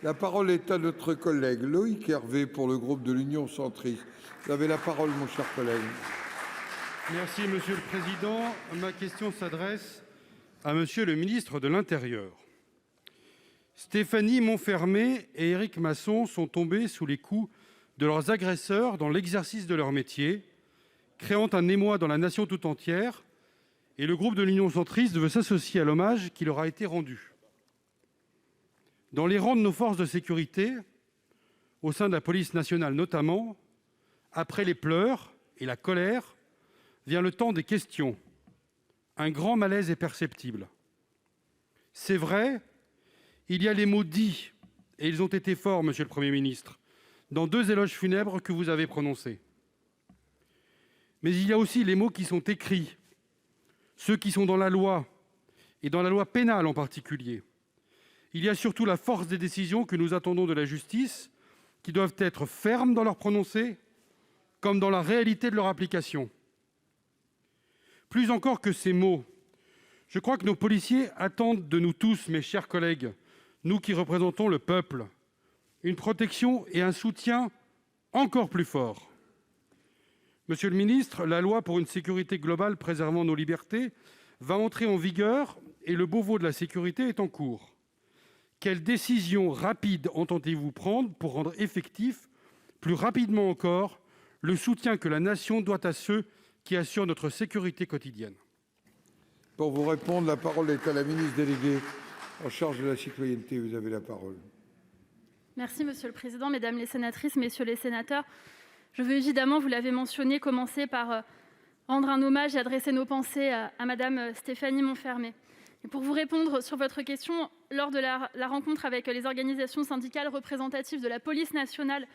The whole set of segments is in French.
La parole est à notre collègue Loïc Hervé pour le groupe de l'Union centriste. Vous avez la parole, mon cher collègue. Merci, Monsieur le Président. Ma question s'adresse à Monsieur le ministre de l'Intérieur. Stéphanie Monfermé et Éric Masson sont tombés sous les coups de leurs agresseurs dans l'exercice de leur métier, créant un émoi dans la nation tout entière, et le groupe de l'Union centriste veut s'associer à l'hommage qui leur a été rendu. Dans les rangs de nos forces de sécurité, au sein de la police nationale notamment, après les pleurs et la colère, vient le temps des questions. Un grand malaise est perceptible. C'est vrai, il y a les mots dits, et ils ont été forts, Monsieur le Premier ministre, dans 2 éloges funèbres que vous avez prononcés. Mais il y a aussi les mots qui sont écrits, ceux qui sont dans la loi, et dans la loi pénale en particulier. Il y a surtout la force des décisions que nous attendons de la justice, qui doivent être fermes dans leur prononcé, comme dans la réalité de leur application. Plus encore que ces mots, je crois que nos policiers attendent de nous tous, mes chers collègues, nous qui représentons le peuple, une protection et un soutien encore plus forts. Monsieur le ministre, la loi pour une sécurité globale préservant nos libertés va entrer en vigueur et le Beauvau de la sécurité est en cours. Quelles décisions rapides entendez-vous prendre pour rendre effectif, plus rapidement encore, le soutien que la nation doit à ceux qui assurent notre sécurité quotidienne? Pour vous répondre, la parole est à la ministre déléguée en charge de la citoyenneté. Vous avez la parole. Merci, Monsieur le Président, Mesdames les sénatrices, Messieurs les sénateurs. Je veux évidemment, vous l'avez mentionné, commencer par rendre un hommage et adresser nos pensées à Madame Stéphanie Monfermé. Et pour vous répondre sur votre question, lors de la rencontre avec les organisations syndicales représentatives de la police nationale,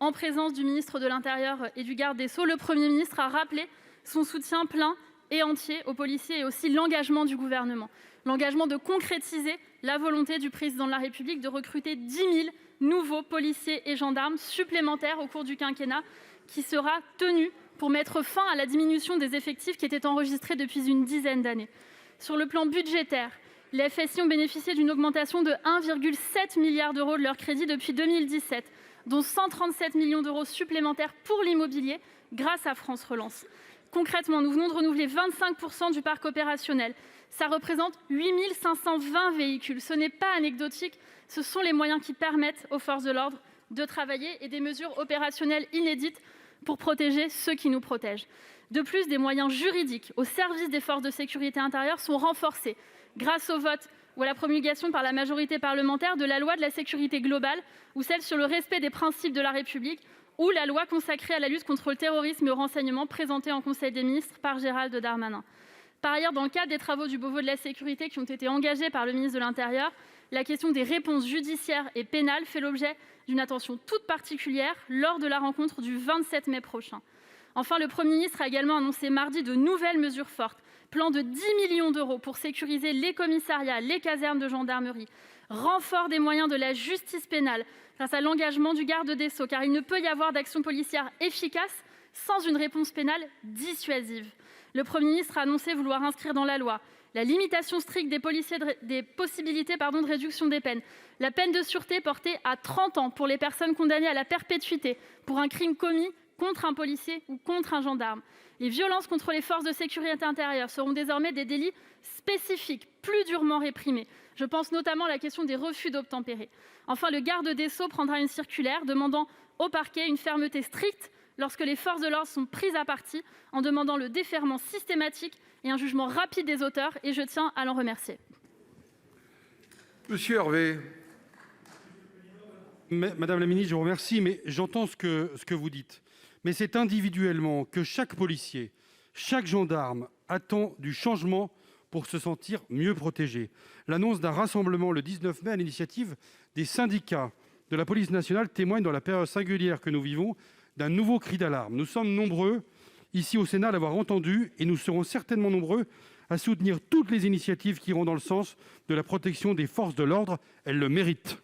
en présence du ministre de l'Intérieur et du garde des Sceaux, le Premier ministre a rappelé son soutien plein et entier aux policiers et aussi l'engagement du gouvernement. L'engagement de concrétiser la volonté du président de la République de recruter 10 000 nouveaux policiers et gendarmes supplémentaires au cours du quinquennat, qui sera tenu pour mettre fin à la diminution des effectifs qui était enregistrée depuis une dizaine d'années. Sur le plan budgétaire, les FSI ont bénéficié d'une augmentation de 1,7 milliard d'euros de leurs crédits depuis 2017, dont 137 millions d'euros supplémentaires pour l'immobilier grâce à France Relance. Concrètement, nous venons de renouveler 25% du parc opérationnel. Ça représente 8 520 véhicules. Ce n'est pas anecdotique, ce sont les moyens qui permettent aux forces de l'ordre de travailler et des mesures opérationnelles inédites pour protéger ceux qui nous protègent. De plus, des moyens juridiques au service des forces de sécurité intérieure sont renforcés grâce au vote ou à la promulgation par la majorité parlementaire de la loi de la sécurité globale ou celle sur le respect des principes de la République ou la loi consacrée à la lutte contre le terrorisme et au renseignement présentée en Conseil des ministres par Gérald Darmanin. Par ailleurs, dans le cadre des travaux du Beauvau de la sécurité qui ont été engagés par le ministre de l'Intérieur, la question des réponses judiciaires et pénales fait l'objet d'une attention toute particulière lors de la rencontre du 27 mai prochain. Enfin, le Premier ministre a également annoncé mardi de nouvelles mesures fortes. Plan de 10 millions d'euros pour sécuriser les commissariats, les casernes de gendarmerie. Renfort des moyens de la justice pénale grâce à l'engagement du garde des Sceaux, car il ne peut y avoir d'action policière efficace sans une réponse pénale dissuasive. Le Premier ministre a annoncé vouloir inscrire dans la loi la limitation stricte des possibilités de réduction des peines, la peine de sûreté portée à 30 ans pour les personnes condamnées à la perpétuité pour un crime commis contre un policier ou contre un gendarme. Les violences contre les forces de sécurité intérieure seront désormais des délits spécifiques, plus durement réprimés. Je pense notamment à la question des refus d'obtempérer. Enfin, le garde des Sceaux prendra une circulaire demandant au parquet une fermeté stricte lorsque les forces de l'ordre sont prises à partie, en demandant le déferrement systématique et un jugement rapide des auteurs, et je tiens à l'en remercier. Monsieur Hervé. Madame la ministre, je vous remercie, mais j'entends ce que vous dites. Mais c'est individuellement que chaque policier, chaque gendarme attend du changement pour se sentir mieux protégé. L'annonce d'un rassemblement le 19 mai à l'initiative des syndicats de la police nationale témoigne, dans la période singulière que nous vivons, d'un nouveau cri d'alarme. Nous sommes nombreux, ici au Sénat, à l'avoir entendu, et nous serons certainement nombreux à soutenir toutes les initiatives qui iront dans le sens de la protection des forces de l'ordre. Elles le méritent.